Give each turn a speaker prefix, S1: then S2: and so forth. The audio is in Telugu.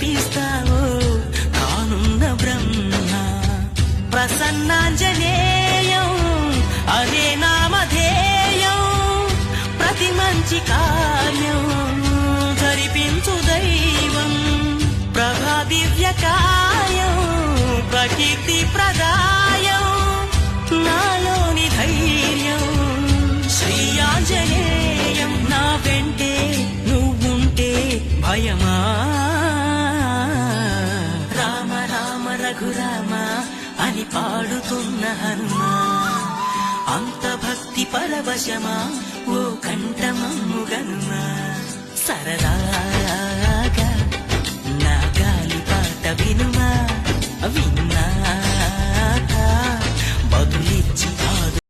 S1: కనిపిస్తావో కానున్న బ్రహ్మ. ప్రసన్నాంజనేయం అనే నామధేయం ప్రతి మంచి కార్యం జరిపించు దైవం. ప్రభా దివ్యకాయం ప్రకీర్తి ప్రదాయం నాలోని ధైర్యం శ్రీ ఆంజనేయం. నా వెంటే నువ్వుంటే భయమా? రామ రామ రఘురామ అని పాడుతున్న హనుమా, అంత భక్తి పరవశమా ఓ కంఠమమ్ముగనుమా. సరదాగా నా గాలి పాట వినుమా.